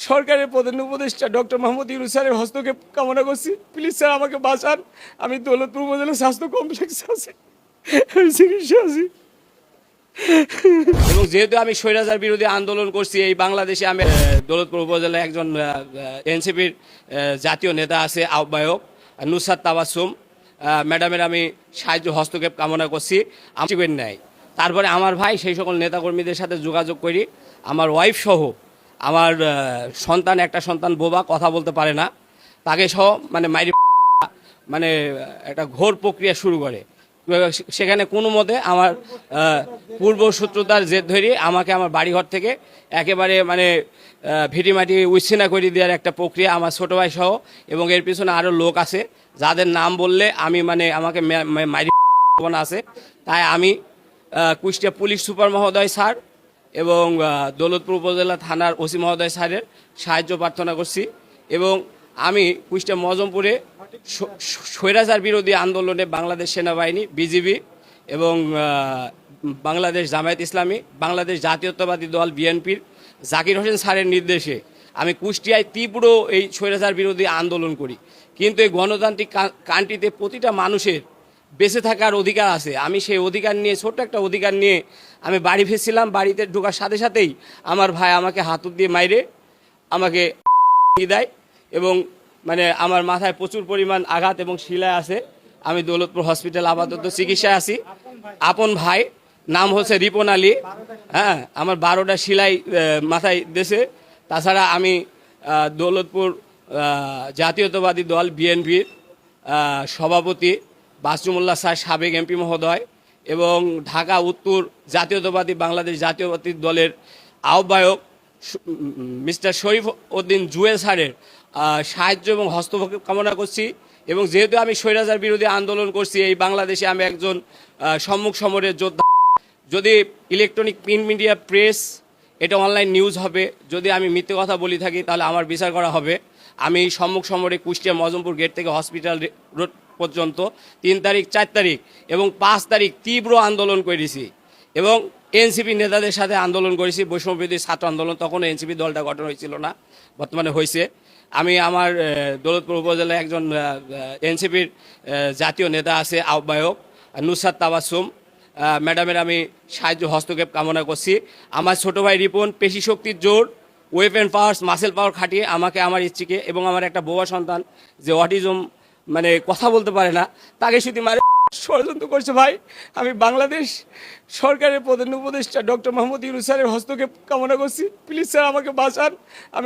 সরকারের প্রধান উপদেষ্টা ডক্টর মোহাম্মদ ইউনূস স্যারের হস্তক্ষেপ কামনা করছি। প্লিজ স্যার আমাকে বাঁচান। আমি দৌলতপুর উপজেলা স্বাস্থ্য কমপ্লেক্সে আছি, আমি চিকিৎসা আছি। এবং যেহেতু আমি স্বৈরাচার বিরোধী আন্দোলন করছি এই বাংলাদেশে, আমি দৌলতপুর উপজেলায় একজন এনসিপির জাতীয় নেতা আছে আহ্বায়ক নুসরাত তাবাসসুম ম্যাডামের আমি সাহায্য হস্তক্ষেপ কামনা করছি। আমি নেয় তারপরে আমার ভাই সেই সকল নেতাকর্মীদের সাথে যোগাযোগ করি। আমার ওয়াইফ সহ আমার সন্তান, একটা সন্তান বোবা, কথা বলতে পারে না, তাকে সহ মানে একটা ঘোর প্রক্রিয়া শুরু করে। সেখানে কোনো মতে আমার পূর্বশত্রুতার জেদ ধরে আমাকে আমার বাড়িঘর থেকে একেবারে ভিটিমাটি উচ্ছিন্ন করে দেওয়ার একটা প্রক্রিয়া, আমার ছোটো ভাই সহ, এবং এর পিছনে আরও লোক আছে যাদের নাম বললে আমি আমাকে আছে। তাই আমি কুষ্টিয়া পুলিশ সুপার মহোদয় স্যার এবং দৌলতপুর উপজেলা থানার ওসি মহোদয় স্যারের সাহায্য প্রার্থনা করছি। এবং আমি কুষ্টিয়া মজমপুরে স্বৈরাচার বিরোধী আন্দোলনে বাংলাদেশ সেনাবাহিনী, বিজিবি এবং বাংলাদেশ জামায়াত ইসলামী, বাংলাদেশ জাতীয়তাবাদী দল বিএনপির জাকির হোসেন স্যারের নির্দেশে আমি কুষ্টিয়ায় তীব্র এই স্বৈরাচার বিরোধী আন্দোলন করি। কিন্তু এই গণতান্ত্রিক কান্ট্রিতে প্রতিটা মানুষের বেঁচে থাকার অধিকার আছে। আমি সেই অধিকার নিয়ে, ছোট্ট একটা অধিকার নিয়ে আমি বাড়ি ফিরছিলাম। বাড়িতে ঢোকার সাথে সাথেই আমার ভাই আমাকে হাতুড় দিয়ে মাইরে আমাকে দেয় এবং আমার মাথায় প্রচুর পরিমাণ আঘাত এবং শিলায় আছে। আমি দৌলতপুর হসপিটাল আপাতত চিকিৎসায় আছি। আপন ভাই নাম হচ্ছে রিপন আলী, হ্যাঁ, আমার 12টা শিলাই মাথায় দেশে। তাছাড়া আমি দৌলতপুর জাতীয়তাবাদী দল বিএনপির সভাপতি বাসুমুল্লাহ স্যার, সাবেক এমপি মহোদয়, এবং ঢাকা উত্তর জাতীয়তাবাদী বাংলাদেশ জাতীয়তাবাদী দলের আহ্বায়ক মিস্টার শরীফ উদ্দিন জুয়েল স্যারের সাহায্য এবং হস্তক্ষেপ কামনা করছি। এবং যেহেতু আমি স্বৈরাচার বিরোধী আন্দোলন করছি এই বাংলাদেশে, আমি একজন সম্মুখ সমরের যোদ্ধা। যদি ইলেকট্রনিক প্রিন্ট মিডিয়া, প্রেস, এটা অনলাইন নিউজ হবে, যদি আমি মিথ্যে কথা বলি থাকি তাহলে আমার বিচার করা হবে। আমি সম্মুখ সমরে কুষ্টিয়া মজমপুর গেট থেকে হসপিটাল রোড পর্যন্ত 3 তারিখ, 4 তারিখ এবং 5 তারিখ তীব্র আন্দোলন করেছি এবং এনসিপি নেতাদের সাথে আন্দোলন করেছি। বৈষম্যবিরোধী ছাত্র আন্দোলন, তখন এনসিপি দলটা গঠন হয়েছিল না, বর্তমানে হয়েছে। আমি আমার দৌলতপুর উপজেলায় একজন এনসিপির জাতীয় নেতা আছে আহ্বায়ক নুসরাত তাবাসসুম ম্যাডামের আমি সাহায্য হস্তক্ষেপ কামনা করছি। আমার ছোটো ভাই রিপন পেশি শক্তির জোর, ওয়েপেন পাওয়ার্স, মাসেল পাওয়ার খাটিয়ে আমাকে, আমার স্ত্রীকে এবং আমার একটা বোবা সন্তান যে অটিজম, কথা বলতে পারে না, তাকে শুধু ষড়যন্ত্র করছে। ভাই, আমি বাংলাদেশ সরকারের প্রধান উপদেষ্টা ডক্টর মোহাম্মদ ইউনূস স্যারের হস্তক্ষেপ কামনা করছি। প্লিজ স্যার আমাকে বাঁচান। আমি